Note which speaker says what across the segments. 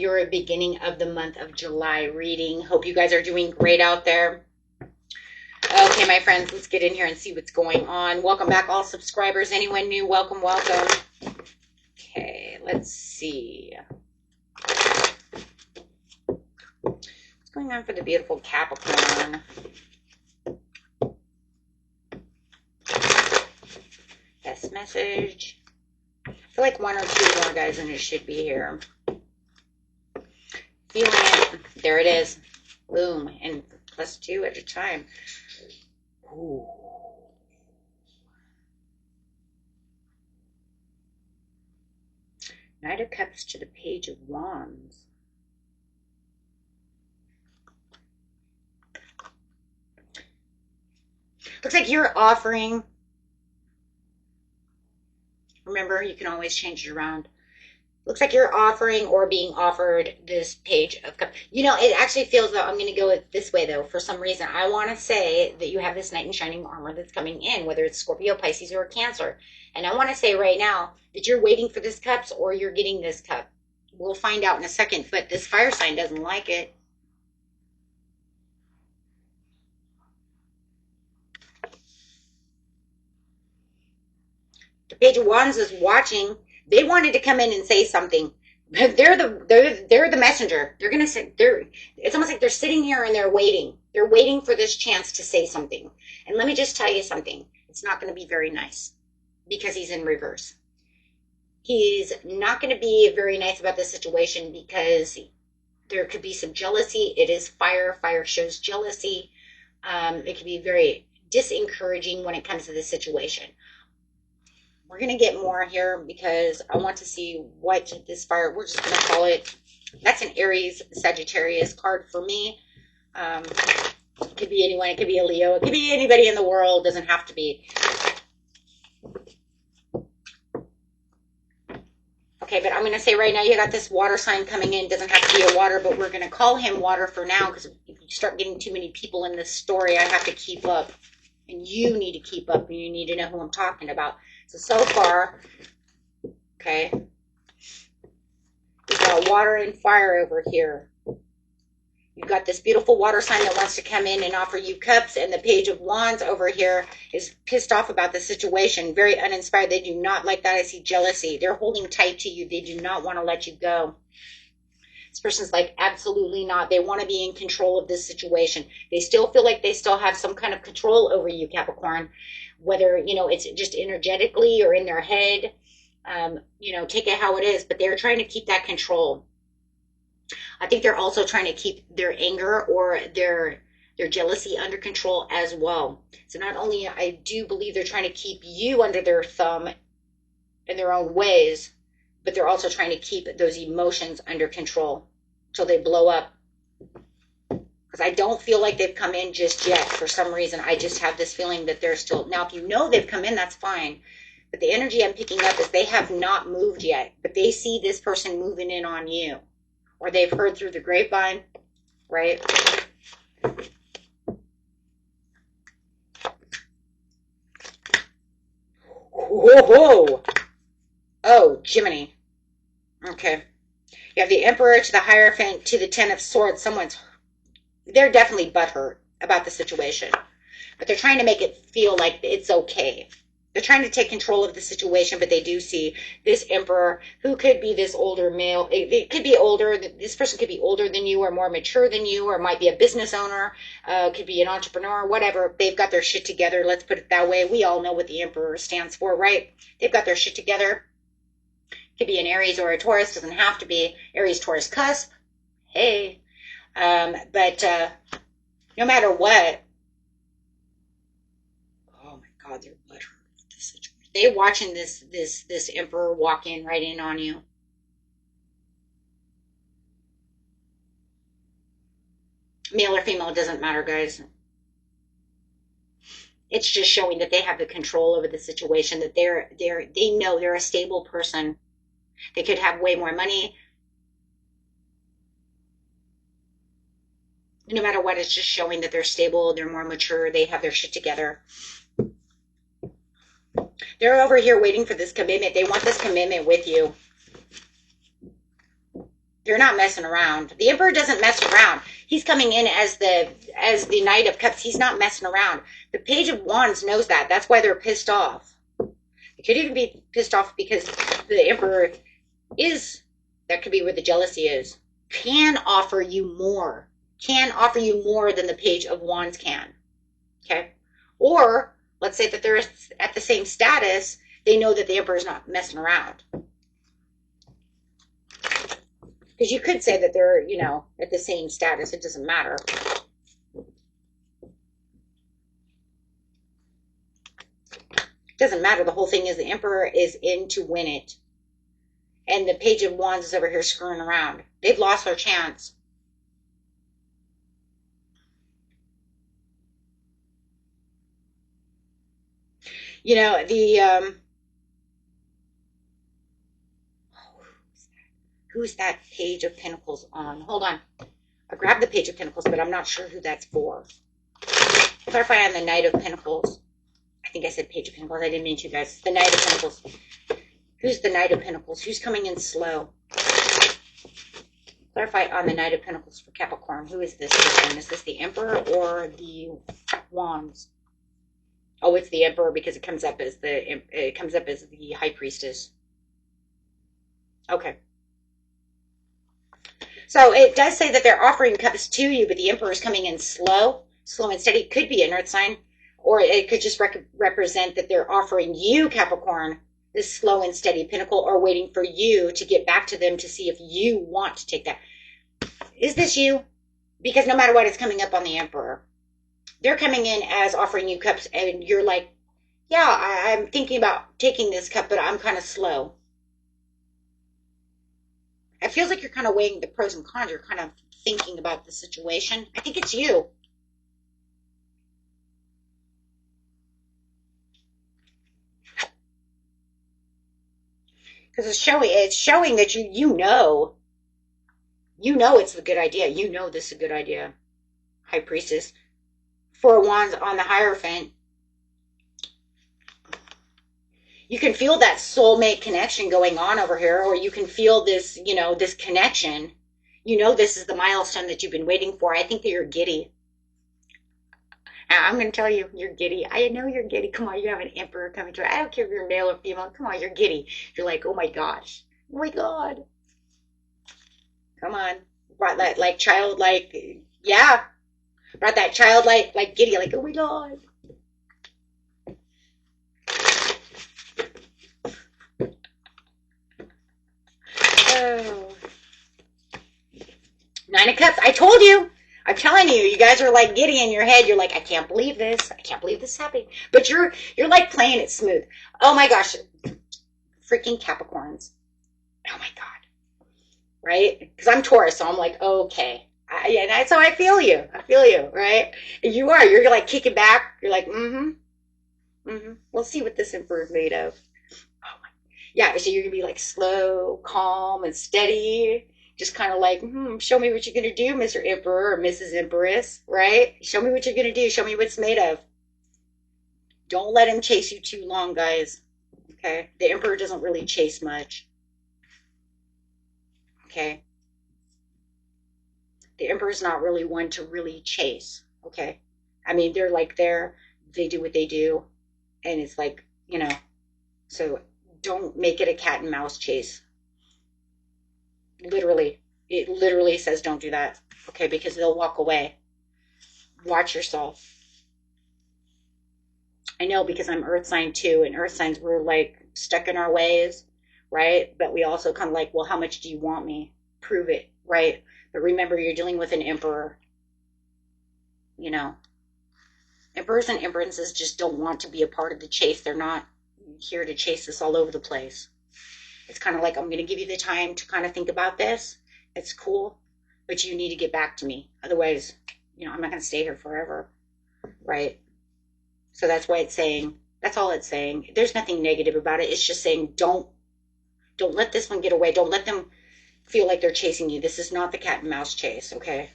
Speaker 1: your beginning of the month of July reading. Hope you guys are doing great out there. Okay, my friends, let's get in here and see what's going on. Welcome back, all subscribers. Anyone new, welcome, welcome. Okay, let's see. What's going on for the beautiful Capricorn? Best message. I feel like one or two more guys, and it should be here. Feeling it. There it is. Boom. And +2 at a time. Ooh. Knight of Cups to the Page of Wands. Looks like you're offering. Remember, you can always change it around. Looks like you're offering or being offered this Page of Cups. You know, it actually feels though, I'm going to go this way though, for some reason. I want to say that you have this Knight in Shining Armor that's coming in, whether it's Scorpio, Pisces, or Cancer. And I want to say right now that you're waiting for this Cups or you're getting this Cup. We'll find out in a second, but this fire sign doesn't like it. The Page of Wands is watching. They wanted to come in and say something. They're the messenger. They're gonna say it's almost like they're sitting here and they're waiting. They're waiting for this chance to say something. And let me just tell you something. It's not going to be very nice because he's in reverse. He's not going to be very nice about this situation because there could be some jealousy. It is fire. Fire shows jealousy. It can be very disencouraging when it comes to this situation. We're going to get more here because I want to see what this fire, we're just going to call it, that's an Aries Sagittarius card for me. It could be anyone. It could be a Leo. It could be anybody in the world. It doesn't have to be. Okay, but I'm going to say right now you got this water sign coming in. It doesn't have to be a water, but we're going to call him water for now because if you start getting too many people in this story, I have to keep up. And you need to keep up and you need to know who I'm talking about. So far, okay, we've got water and fire over here. You've got this beautiful water sign that wants to come in and offer you cups, and the Page of Wands over here is pissed off about the situation, very uninspired. They do not like that. I see jealousy. They're holding tight to you. They do not want to let you go. This person's like, absolutely not. They want to be in control of this situation. They still feel like they still have some kind of control over you, Capricorn. Whether, you know, it's just energetically or in their head, you know, take it how it is. But they're trying to keep that control. I think they're also trying to keep their anger or their jealousy under control as well. So not only, I do believe they're trying to keep you under their thumb in their own ways, but they're also trying to keep those emotions under control until they blow up. Because I don't feel like they've come in just yet. For some reason, I just have this feeling that they're still... Now, if you know they've come in, that's fine. But the energy I'm picking up is they have not moved yet. But they see this person moving in on you. Or they've heard through the grapevine, right? Whoa! Oh, Jiminy. Okay. You have the Emperor to the Hierophant to the Ten of Swords. They're definitely butthurt about the situation. But they're trying to make it feel like it's okay. They're trying to take control of the situation, but they do see this Emperor, who could be this older male. It could be older. This person could be older than you or more mature than you, or might be a business owner, could be an entrepreneur, whatever. They've got their shit together. Let's put it that way. We all know what the Emperor stands for, right? They've got their shit together. Could be an Aries or a Taurus. Doesn't have to be Aries, Taurus cusp. Hey. But no matter what, oh my God, they're butthurt. They're watching this Emperor walk in right in on you. Male or female, it doesn't matter, guys. It's just showing that they have the control over the situation, that they know they're a stable person. They could have way more money. No matter what, it's just showing that they're stable, they're more mature, they have their shit together. They're over here waiting for this commitment. They want this commitment with you. They're not messing around. The Emperor doesn't mess around. He's coming in as the Knight of Cups. He's not messing around. The Page of Wands knows that. That's why they're pissed off. It could even be pissed off because the Emperor is, that could be where the jealousy is, can offer you more. Can offer you more than the Page of Wands can. Okay? Or, let's say that they're at the same status, they know that the Emperor's not messing around. Because you could say that they're, you know, at the same status. It doesn't matter. It doesn't matter. The whole thing is the Emperor is in to win it. And the Page of Wands is over here screwing around. They've lost their chance. You know, the... who's that Page of Pentacles on? Hold on. I grabbed the Page of Pentacles, but I'm not sure who that's for. Clarify on the Knight of Pentacles. I think I said Page of Pentacles. I didn't mean to, guys. The Knight of Pentacles. Who's the Knight of Pentacles? Who's coming in slow? Clarify on the Knight of Pentacles for Capricorn. Who is this person? Is this the Emperor or the Wands? Oh, it's the Emperor because it comes up as the High Priestess. Okay. So it does say that they're offering cups to you, but the Emperor is coming in slow and steady. It could be an earth sign, or it could just represent that they're offering you, Capricorn, this slow and steady pinnacle, or waiting for you to get back to them to see if you want to take that. Is this you? Because no matter what, it's coming up on the Emperor. They're coming in as offering you cups, and you're like, yeah, I'm thinking about taking this cup, but I'm kind of slow. It feels like you're kind of weighing the pros and cons. You're kind of thinking about the situation. I think it's you. Because it's showing that you know it's a good idea. You know this is a good idea. High Priestess. Four Wands on the Hierophant. You can feel that soulmate connection going on over here, or you can feel this, you know, this connection. You know this is the milestone that you've been waiting for. I think that you're giddy. I'm going to tell you, you're giddy. I know you're giddy. Come on, you have an Emperor coming to you. I don't care if you're male or female. Come on, you're giddy. You're like, oh my gosh. Oh my God. Come on. Brought that, like, childlike, yeah. Brought that childlike, like, giddy, like, oh my God. Oh. Nine of Cups. I told you. I'm telling you, you guys are like giddy in your head. You're like, I can't believe this. I can't believe this is happening. But you're like playing it smooth. Oh my gosh. Freaking Capricorns. Oh my God. Right? Because I'm Taurus, so I'm like, okay. So I feel you. I feel you, right? And you are. You're like kicking back. You're like, We'll see what this Emperor is made of. Oh my. Yeah, so you're going to be like slow, calm, and steady. Just kind of like, show me what you're going to do, Mr. Emperor or Mrs. Empress, right? Show me what you're going to do. Show me what it's made of. Don't let him chase you too long, guys. Okay? The Emperor doesn't really chase much. Okay? The Emperor's not really one to really chase. Okay? I mean, they're like they do what they do. And it's like, you know, so don't make it a cat and mouse chase. Literally, it literally says don't do that, okay, because they'll walk away. Watch yourself. I know, because I'm earth sign too, and earth signs, we're like stuck in our ways, right? But we also kind of like, well, how much do you want me? Prove it, right? But remember, you're dealing with an Emperor. You know, Emperors and Empresses just don't want to be a part of the chase. They're not here to chase us all over the place. It's kind of like, I'm going to give you the time to kind of think about this. It's cool, but you need to get back to me. Otherwise, you know, I'm not going to stay here forever, right? So that's why it's saying, that's all it's saying. There's nothing negative about it. It's just saying, don't let this one get away. Don't let them feel like they're chasing you. This is not the cat and mouse chase, okay?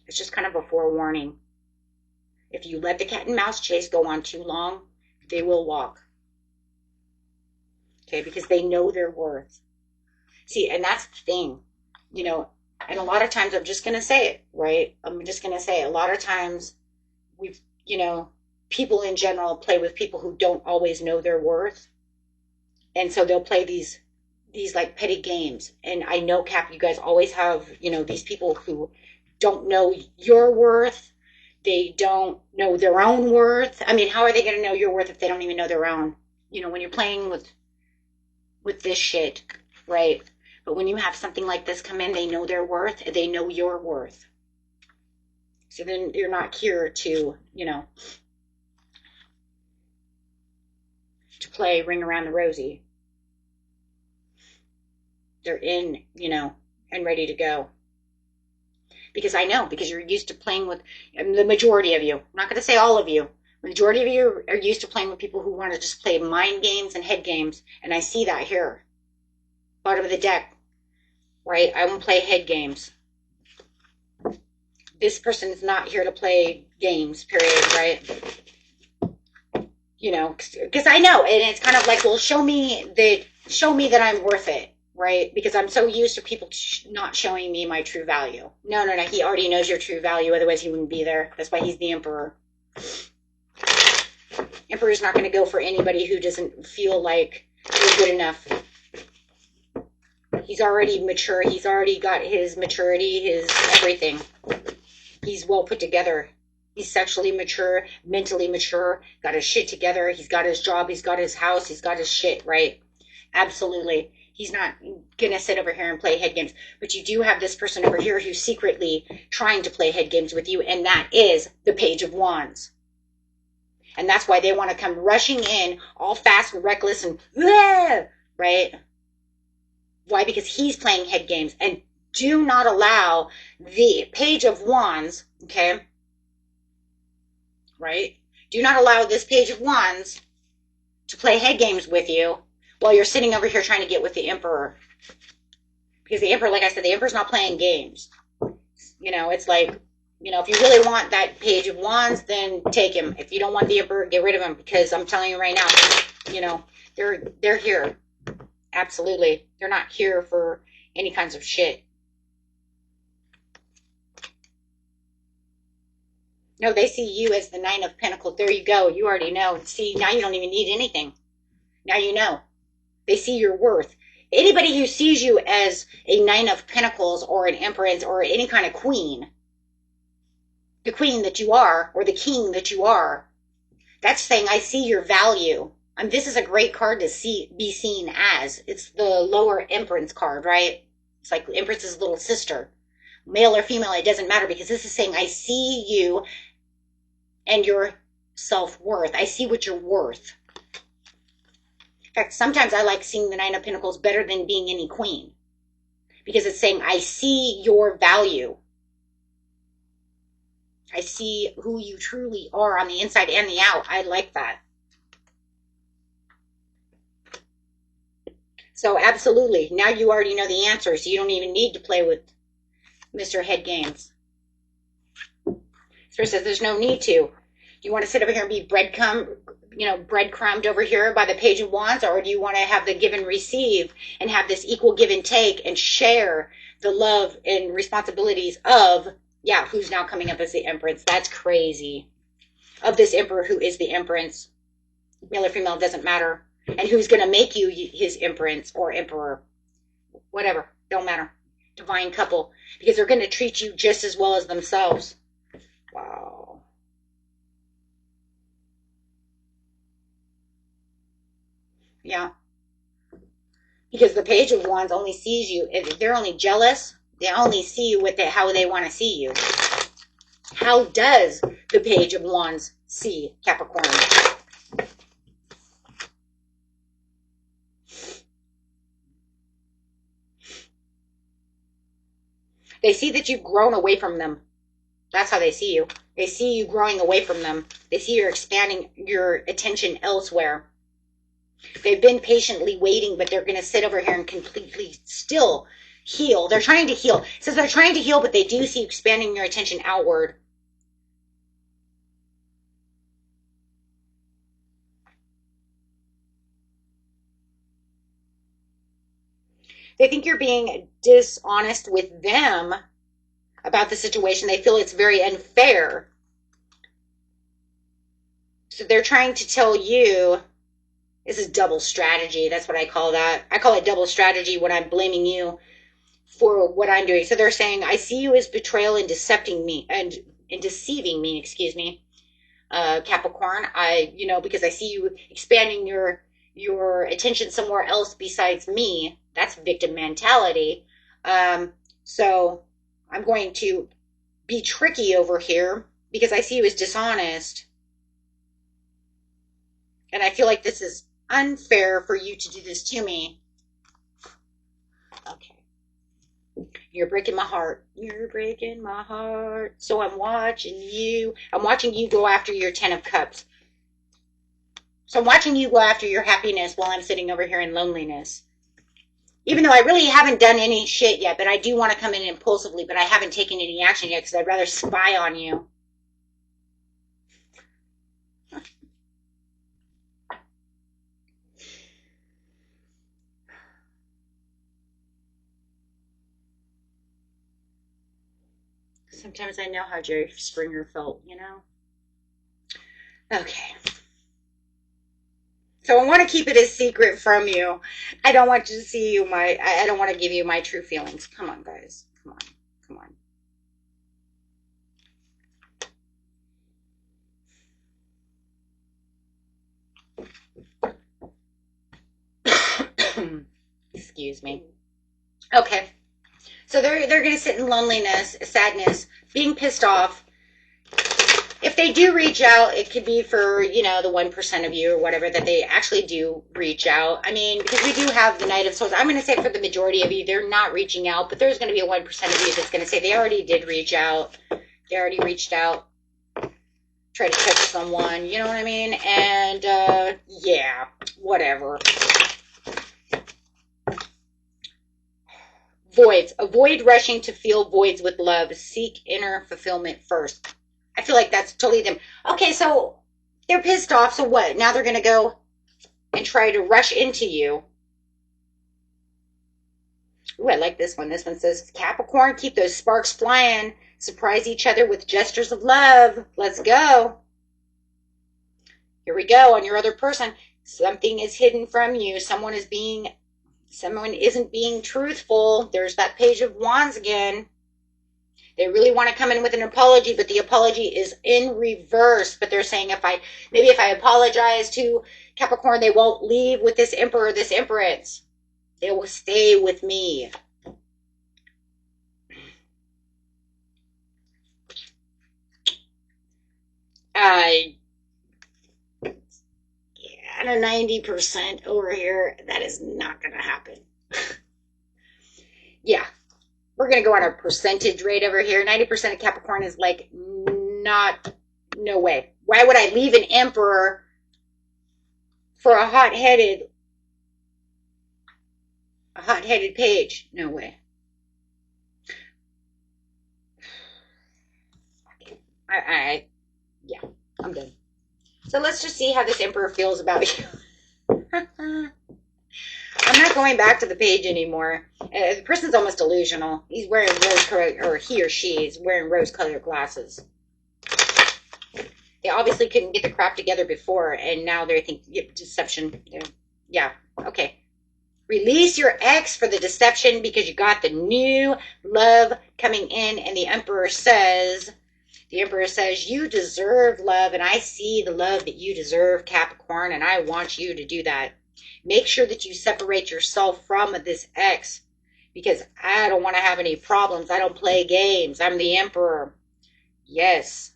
Speaker 1: It's just kind of a forewarning. If you let the cat and mouse chase go on too long, they will walk. Okay, because they know their worth. See, and that's the thing, you know, and a lot of times I'm just going to say it, right? I'm just going to say it. A lot of times we've, you know, people in general play with people who don't always know their worth. And so they'll play these like petty games. And I know, Cap, you guys always have, you know, these people who don't know your worth. They don't know their own worth. I mean, how are they going to know your worth if they don't even know their own? You know, when you're playing with this shit, right? But when you have something like this come in, they know their worth. They know your worth. So then you're not here to, you know, to play ring around the rosy. They're in, you know, and ready to go. Because I know, because you're used to playing with the majority of you. I'm not going to say all of you. The majority of you are used to playing with people who want to just play mind games and head games. And I see that here. Bottom of the deck, right? I won't play head games. This person's not here to play games, period, right? You know, because I know, and it's kind of like, well, show me that I'm worth it, right? Because I'm so used to people not showing me my true value. No, he already knows your true value, otherwise he wouldn't be there. That's why he's the Emperor. Emperor's not going to go for anybody who doesn't feel like they're good enough. He's already mature. He's already got his maturity, his everything. He's well put together. He's sexually mature, mentally mature, got his shit together. He's got his job. He's got his house. He's got his shit, right? Absolutely. He's not going to sit over here and play head games. But you do have this person over here who's secretly trying to play head games with you, and that is the Page of Wands. And that's why they want to come rushing in all fast and reckless and, right? Why? Because he's playing head games. And do not allow the Page of Wands, okay? Right? Do not allow this Page of Wands to play head games with you while you're sitting over here trying to get with the Emperor. Because the Emperor, like I said, the Emperor's not playing games. You know, it's like, you know, if you really want that Page of Wands, then take him. If you don't want the Emperor, get rid of him. Because I'm telling you right now, you know, they're here. Absolutely. They're not here for any kinds of shit. No, they see you as the Nine of Pentacles. There you go. You already know. See, now you don't even need anything. Now you know. They see your worth. Anybody who sees you as a Nine of Pentacles or an Empress or any kind of queen, the queen that you are, or the king that you are, that's saying, I see your value. This is a great card to be seen as. It's the lower Empress card, right? It's like Empress's little sister. Male or female, it doesn't matter, because this is saying, I see you and your self-worth. I see what you're worth. In fact, sometimes I like seeing the Nine of Pentacles better than being any queen, because it's saying, I see your value. I see who you truly are on the inside and the out. I like that. So absolutely, now you already know the answer, so you don't even need to play with Mr. Head Games. Spirit says there's no need to. Do you want to sit over here and be breadcrumbed over here by the Page of Wands, or do you want to have the give and receive and have this equal give and take and share the love and responsibilities of, who's now coming up as the Empress? That's crazy. Of this Emperor who is the Empress. Male or female, doesn't matter. And who's going to make you his Empress or Emperor. Whatever, don't matter. Divine couple. Because they're going to treat you just as well as themselves. Wow. Yeah. Because the Page of Wands only sees you. They're only jealous. They only see you with how they want to see you. How does the Page of Wands see Capricorn? They see that you've grown away from them. That's how they see you. They see you growing away from them. They see you're expanding your attention elsewhere. They've been patiently waiting, but they're going to sit over here and completely still heal. They're trying to heal. It says they're trying to heal, but they do see you expanding your attention outward. They think you're being dishonest with them about the situation. They feel it's very unfair. So they're trying to tell you, this is double strategy. That's what I call that. I call it double strategy when I'm blaming you for what I'm doing. So they're saying, I see you as betrayal and deceiving me, excuse me, Capricorn. Because I see you expanding your attention somewhere else besides me. That's victim mentality. So I'm going to be tricky over here because I see you as dishonest. And I feel like this is unfair for you to do this to me. Okay. You're breaking my heart. You're breaking my heart. So I'm watching you. I'm watching you go after your 10 of Cups. So I'm watching you go after your happiness while I'm sitting over here in loneliness. Even though I really haven't done any shit yet, but I do want to come in impulsively, but I haven't taken any action yet because I'd rather spy on you. Sometimes I know how Jerry Springer felt, you know? Okay. So I want to keep it a secret from you. I don't want you to see you I don't want to give you my true feelings. Come on, guys. Come on. Come on. Excuse me. Okay. So they're going to sit in loneliness, sadness, being pissed off. If they do reach out, it could be for, the 1% of you or whatever that they actually do reach out. I mean, because we do have the Knight of Swords. I'm going to say for the majority of you, they're not reaching out, but there's going to be a 1% of you that's going to say they already did reach out. They already reached out. Try to touch someone, you know what I mean? And, yeah, whatever. Voids. Avoid rushing to fill voids with love. Seek inner fulfillment first. I feel like that's totally them. Okay, so they're pissed off. So what? Now they're going to go and try to rush into you. Ooh, I like this one. This one says, Capricorn, keep those sparks flying. Surprise each other with gestures of love. Let's go. Here we go on your other person. Something is hidden from you. Someone isn't being truthful. There's that Page of Wands again. They really want to come in with an apology, but the apology is in reverse. But they're saying if I apologize to Capricorn, they won't leave with this Emperor, this Empress. They will stay with me. At a 90% over here, that is not going to happen. Yeah. We're going to go on a percentage rate over here. 90% of Capricorn is like, no way. Why would I leave an Emperor for a hot-headed page? No way. Yeah, I'm done. So let's just see how this Emperor feels about you. I'm not going back to the page anymore. The person's almost delusional. He's wearing rose-colored, or he or she is wearing rose-colored glasses. They obviously couldn't get the crap together before, and now they think deception. Yeah, okay. Release your ex for the deception because you got the new love coming in, and the Emperor says, you deserve love, and I see the love that you deserve, Capricorn, and I want you to do that. Make sure that you separate yourself from this ex because I don't want to have any problems. I don't play games. I'm the Emperor. Yes,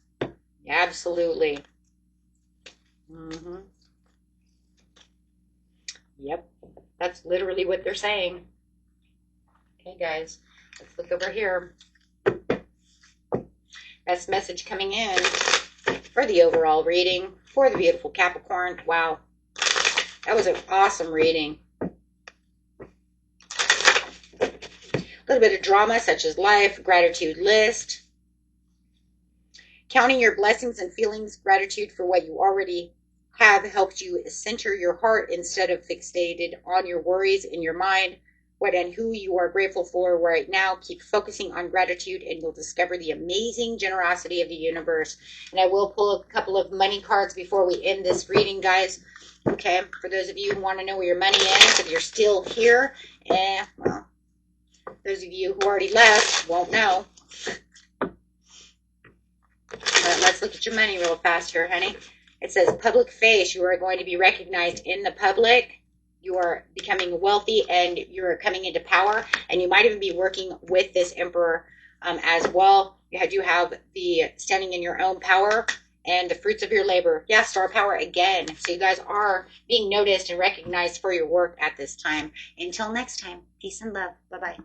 Speaker 1: absolutely. Yep, that's literally what they're saying. Okay, guys, let's look over here. Best message coming in for the overall reading for the beautiful Capricorn. Wow. That was an awesome reading. A little bit of drama such as life, gratitude list. Counting your blessings and feelings, gratitude for what you already have helps you center your heart instead of fixated on your worries in your mind. what and who you are grateful for right now. Keep focusing on gratitude and you'll discover the amazing generosity of the universe. And I will pull a couple of money cards before we end this reading, guys. Okay, for those of you who want to know where your money is, if you're still here, well, those of you who already left won't know. But let's look at your money real fast here, honey. It says public face. You are going to be recognized in the public. You are becoming wealthy and you're coming into power. And you might even be working with this emperor as well. You do have the standing in your own power and the fruits of your labor. Yeah, star power again. So you guys are being noticed and recognized for your work at this time. Until next time, peace and love. Bye-bye.